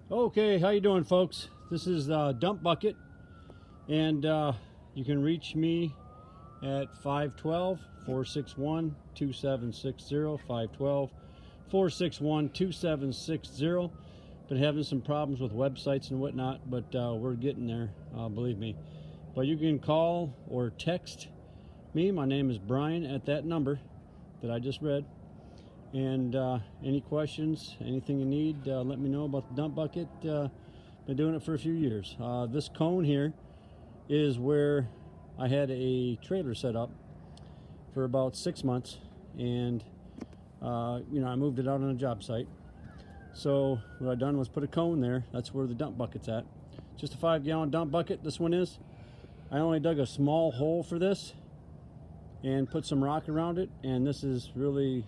Okay, how you doing, folks? This is Dump Bucket, and you can reach me at 512-461-2760, 512-461-2760. Been having some problems with websites and whatnot, but we're getting there, believe me. But you can call or text me. My name is Brian at that number that I just read. And any questions, anything you need, let me know about the dump bucket. Been doing it for a few years. This cone here is where I had a trailer set up for about 6 months, and I moved it out on a job site. So what I done was put a cone there. That's where the dump bucket's at. Just a 5-gallon dump bucket. This one is. I only dug a small hole for this and put some rock around it, and this is really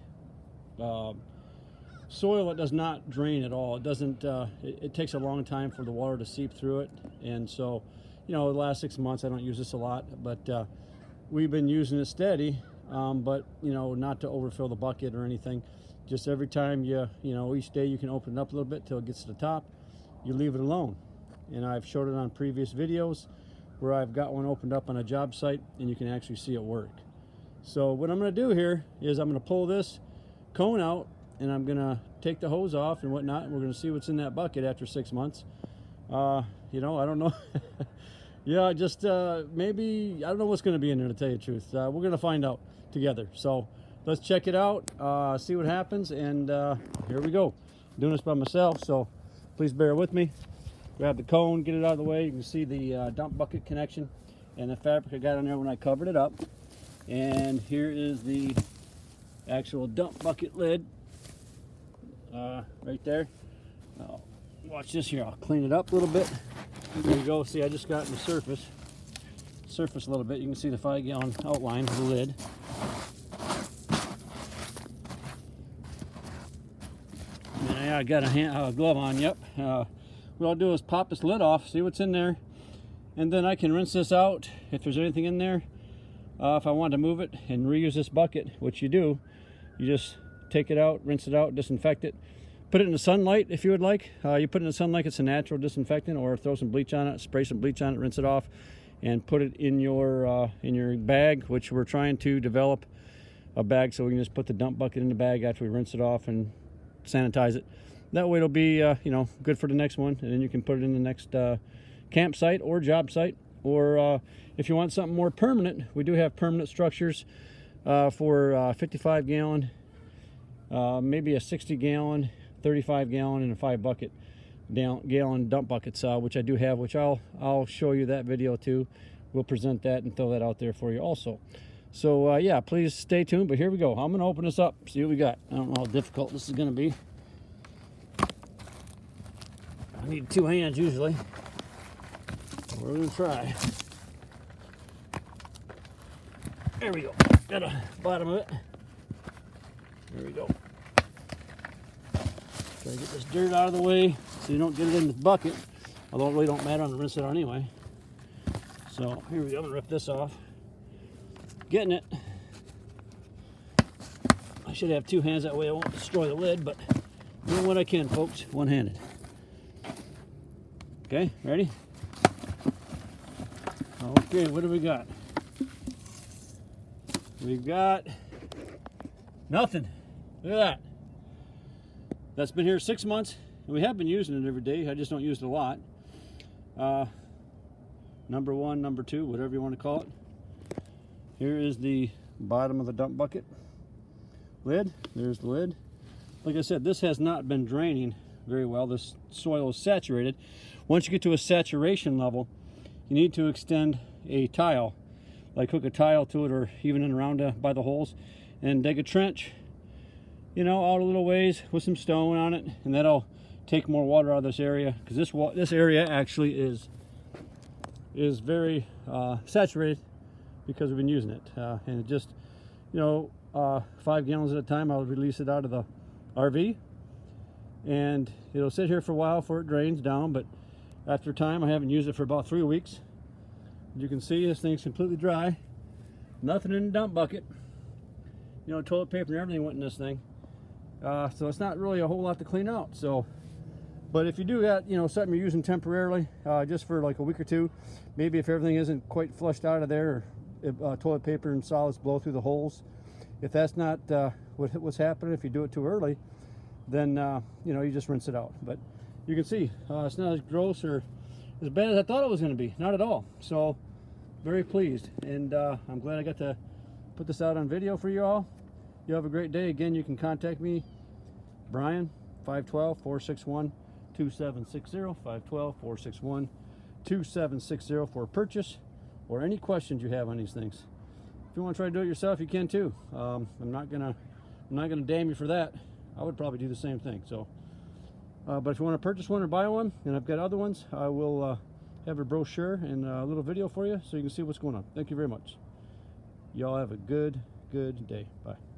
soil that does not drain at all. It doesn't. It takes a long time for the water to seep through it, and so, the last 6 months I don't use this a lot, but we've been using it steady. But not to overfill the bucket or anything. Just every time each day you can open it up a little bit till it gets to the top. You leave it alone, and I've showed it on previous videos where I've got one opened up on a job site, and you can actually see it work. So what I'm going to do here is I'm going to pull this cone out, and I'm gonna take the hose off and whatnot, and we're gonna see what's in that bucket after 6 months. I don't know. Yeah, just maybe, I don't know what's gonna be in there, to tell you the truth. We're gonna find out together. So let's check it out, see what happens, and here we go. I'm doing this by myself, so please bear with me. Grab the cone, get it out of the way. You can see the dump bucket connection and the fabric I got on there when I covered it up. And here is the actual dump bucket lid, right there. Watch this here. I'll clean it up a little bit. There you go. See, I just got in the surface a little bit. You can see the 5-gallon outline of the lid. And I got a glove on. Yep. What I'll do is pop this lid off, see what's in there, and then I can rinse this out if there's anything in there. If I want to move it and reuse this bucket, which you do, you just take it out, rinse it out, disinfect it, put it in the sunlight if you would like. You put it in the sunlight, it's a natural disinfectant, or throw some bleach on it, spray some bleach on it, rinse it off, and put it in your bag, which we're trying to develop a bag so we can just put the dump bucket in the bag after we rinse it off and sanitize it. That way it'll be good for the next one, and then you can put it in the next campsite or job site. Or if you want something more permanent, we do have permanent structures for 55-gallon, maybe a 60-gallon, 35-gallon, and a 5-gallon dump buckets, which I do have, which I'll show you that video too. We'll present that and throw that out there for you also. So yeah, please stay tuned. But here we go. I'm going to open this up, see what we got. I don't know how difficult this is going to be. I need 2 hands usually. We're going to try. There we go. Got a bottom of it. There we go. Try to get this dirt out of the way so you don't get it in the bucket. Although it really don't matter, I'm going to rinse it out anyway. So here we go. I'm going to rip this off. Getting it. I should have 2 hands, that way I won't destroy the lid, but doing what I can, folks, one-handed. Okay, ready? Okay, what do we got? We've got nothing. Look at that. That's been here 6 months, and we have been using it every day. I just don't use it a lot. Number 1, number 2, whatever you want to call it. Here is the bottom of the dump bucket lid. There's the lid. Like I said, this has not been draining very well. This soil is saturated. Once you get to a saturation level, you need to extend a tile, like hook a tile to it, or even in around by the holes, and dig a trench, out a little ways with some stone on it, and that'll take more water out of this area, because this area actually is very saturated because we've been using it, and it just 5 gallons at a time. I'll release it out of the RV, and it'll sit here for a while before it drains down. But after time, I haven't used it for about 3 weeks. As you can see, this thing's completely dry. Nothing in the dump bucket. Toilet paper and everything went in this thing. So it's not really a whole lot to clean out. So But if you do got, you know, something you're using temporarily, just for like a week or two, maybe if everything isn't quite flushed out of there, or toilet paper and solids blow through the holes, if that's not what's happening, if you do it too early, then you know, you just rinse it out. But you can see it's not as gross or as bad as I thought it was going to be. Not at all. So very pleased, and I'm glad I got to put this out on video for you all. You have a great day. Again, you can contact me, Brian, 512-461-2760, 512-461-2760 for a purchase or any questions you have on these things. If you want to try to do it yourself, you can too. I'm not gonna damn you for that. I would probably do the same thing. So, but if you want to purchase one or buy one, and I've got other ones, I will have a brochure and a little video for you so you can see what's going on. Thank you very much. Y'all have a good day. Bye.